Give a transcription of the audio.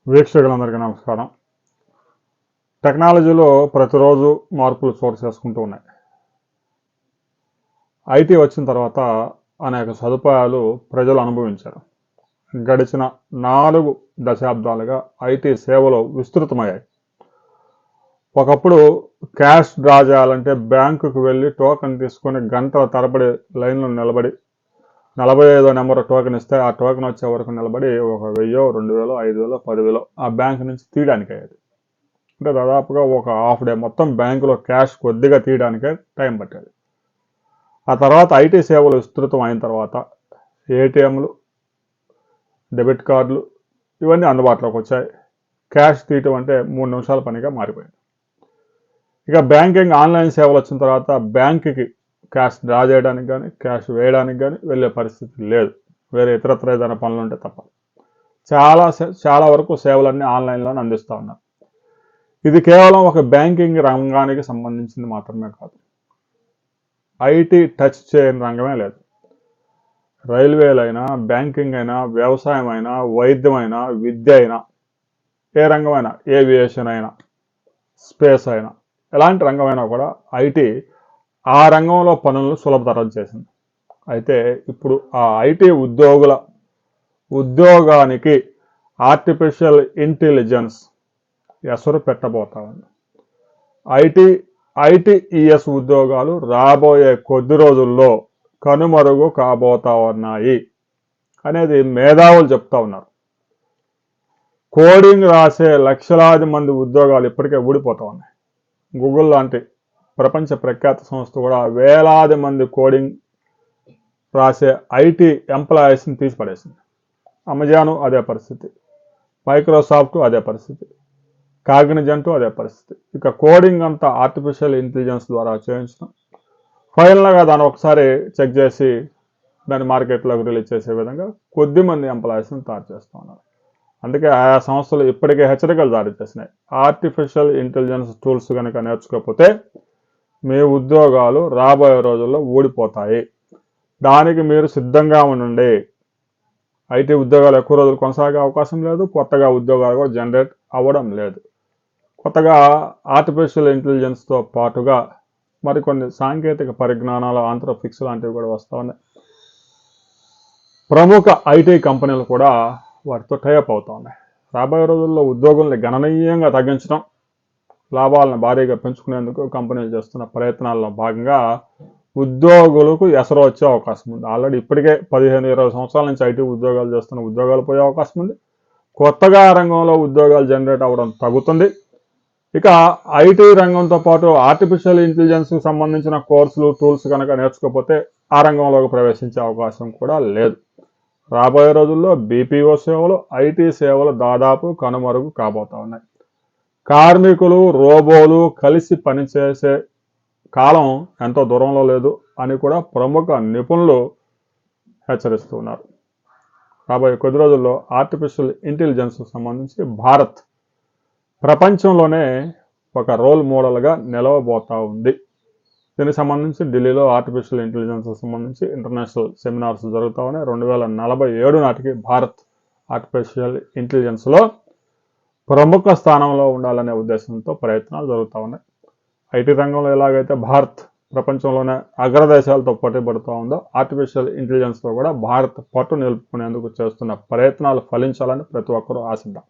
వీక్షకులందరికీ నమస్కారం. టెక్నాలజీలో ప్రతిరోజు మార్పులు చోటు చేసుకుంటూ ఉన్నాయి. ఐటీ వచ్చిన తర్వాత అనేక సదుపాయాలు ప్రజలు అనుభవించారు. గడిచిన 4 దశాబ్దాలుగా ఐటీ సేవలు విస్తృతమయ్యాయి. ఒకప్పుడు క్యాష్ డ్రా చేయాలంటే బ్యాంకుకు వెళ్ళి టోకెన్ తీసుకొని గంటల తరబడి లైన్లో నిలబడి 45వ నెంబర్ టోకెన్ ఇస్తే ఆ టోకెన్ వచ్చే వరకు నిలబడి ఒక 1000, 2000, 5000, 10,000 ఆ బ్యాంక్ నుంచి తీయడానికి అయ్యేది. అంటే దాదాపుగా ఒక హాఫ్ డే మొత్తం బ్యాంకులో క్యాష్ కొద్దిగా తీయడానికే టైం పట్టేది. ఆ తర్వాత ఐటీ సేవలు విస్తృతం అయిన తర్వాత ఏటీఎంలు, డెబిట్ కార్డులు ఇవన్నీ అందుబాటులోకి వచ్చాయి. క్యాష్ తీయటం అంటే 3 నిమిషాల పనిగా మారిపోయింది. ఇక బ్యాంకింగ్ ఆన్లైన్ సేవలు వచ్చిన తర్వాత బ్యాంకుకి క్యాష్ డ్రా చేయడానికి కానీ క్యాష్ వేయడానికి కానీ వెళ్ళే పరిస్థితి లేదు. వేరే ఇతరత్ర ఏదైనా పనులు ఉంటే తప్ప చాలా వరకు సేవలన్నీ ఆన్లైన్లోనే అందిస్తూ ఉన్నారు. ఇది కేవలం ఒక బ్యాంకింగ్ రంగానికి సంబంధించింది మాత్రమే కాదు. ఐటీ టచ్ చేయని రంగమే లేదు. రైల్వేలైనా, బ్యాంకింగ్ అయినా, వ్యవసాయం అయినా, వైద్యం అయినా, విద్య అయినా, ఏ రంగమైనా, ఏవియేషన్ అయినా, స్పేస్ అయినా, ఎలాంటి రంగమైనా కూడా ఐటీ ఆ రంగంలో పనులను సులభతరం చేసింది. అయితే ఇప్పుడు ఆ ఐటీ ఉద్యోగానికి ఆర్టిఫిషియల్ ఇంటెలిజెన్స్ ఎసరు పెట్టబోతా ఉంది. ఐటీఈఎస్ ఉద్యోగాలు రాబోయే కొద్ది రోజుల్లో కనుమరుగు కాబోతా ఉన్నాయి అనేది మేధావులు చెప్తా ఉన్నారు. కోడింగ్ రాసే లక్షలాది మంది ఉద్యోగాలు ఇప్పటికే ఊడిపోతా ఉన్నాయి. గూగుల్ లాంటి ప్రపంచ ప్రఖ్యాత సంస్థ కూడా వేలాది మంది కోడింగ్ రాసే ఐటీ ఎంప్లాయీస్ని తీసిపడేసింది. అమెజాను అదే పరిస్థితి, మైక్రోసాఫ్ట్ అదే పరిస్థితి, కాగ్నిజెంట్ అదే పరిస్థితి. ఇక కోడింగ్ అంతా ఆర్టిఫిషియల్ ఇంటెలిజెన్స్ ద్వారా చేయించడం, ఫైనల్గా దాన్ని ఒకసారి చెక్ చేసి దాన్ని మార్కెట్లోకి రిలీజ్ చేసే విధంగా కొద్దిమంది ఎంప్లాయీస్ని తయారు చేస్తూ ఉన్నారు. అందుకే ఆయా సంస్థలు ఇప్పటికే హెచ్చరికలు జారీ చేసినాయి. ఆర్టిఫిషియల్ ఇంటెలిజెన్స్ టూల్స్ కనుక నేర్చుకోకపోతే మీ ఉద్యోగాలు రాబోయే రోజుల్లో ఊడిపోతాయి. దానికి మీరు సిద్ధంగా ఉండండి. ఐటీ ఉద్యోగాలు ఎక్కువ రోజులు కొనసాగే అవకాశం లేదు. కొత్తగా ఉద్యోగాలు కూడా జనరేట్ అవ్వడం లేదు. కొత్తగా ఆర్టిఫిషియల్ ఇంటెలిజెన్స్తో పాటుగా మరికొన్ని సాంకేతిక పరిజ్ఞానాల ఆంథ్రోపిక్స్ లాంటివి కూడా వస్తూ ఉన్నాయి. ప్రముఖ ఐటీ కంపెనీలు కూడా వాటితో టైఅప్ అవుతూ ఉన్నాయి. రాబోయే రోజుల్లో ఉద్యోగుల్ని గణనీయంగా తగ్గించడం, లాభాలను భారీగా పెంచుకునేందుకు కంపెనీలు చేస్తున్న ప్రయత్నాల్లో భాగంగా ఉద్యోగులకు ఎసరు వచ్చే అవకాశం ఉంది. ఆల్రెడీ ఇప్పటికే 15-20 సంవత్సరాల నుంచి ఐటీ ఉద్యోగాలు చేస్తున్న ఉద్యోగాలు పోయే అవకాశం ఉంది. కొత్తగా రంగంలో ఉద్యోగాలు జనరేట్ అవ్వడం తగ్గుతుంది. ఇక ఐటీ రంగంతో పాటు ఆర్టిఫిషియల్ ఇంటెలిజెన్స్కి సంబంధించిన కోర్సులు, టూల్స్ కనుక నేర్చుకోకపోతే ఆ రంగంలోకి ప్రవేశించే అవకాశం కూడా లేదు. రాబోయే రోజుల్లో బీపీఓ సేవలు, ఐటీ సేవలు దాదాపు కనుమరుగు కాబోతా ఉన్నాయి. కార్మికులు, రోబోలు కలిసి పనిచేసే కాలం ఎంతో దూరంలో లేదు అని కూడా ప్రముఖ నిపుణులు హెచ్చరిస్తున్నారు. రాబోయే కొద్ది రోజుల్లో ఆర్టిఫిషియల్ ఇంటెలిజెన్స్కి సంబంధించి భారత్ ప్రపంచంలోనే ఒక రోల్ మోడల్గా నిలవబోతా ఉంది. దీనికి సంబంధించి ఢిల్లీలో ఆర్టిఫిషియల్ ఇంటెలిజెన్స్కి సంబంధించి ఇంటర్నేషనల్ సెమినార్స్ జరుగుతూ ఉన్నాయి. 2047 నాటికి భారత్ ఆర్టిఫిషియల్ ఇంటెలిజెన్స్లో ప్రముఖ స్థానంలో ఉండాలనే ఉద్దేశంతో ప్రయత్నాలు జరుగుతూ ఉన్నాయి. ఐటీ రంగంలో ఎలాగైతే భారత్ ప్రపంచంలోనే అగ్రదేశాలతో పోటీ పడుతూ ఉందో, ఆర్టిఫిషియల్ ఇంటెలిజెన్స్లో కూడా భారత్ పట్టు నిలుపుకునేందుకు చేస్తున్న ప్రయత్నాలు ఫలించాలని ప్రతి ఒక్కరూ ఆశిద్దాం.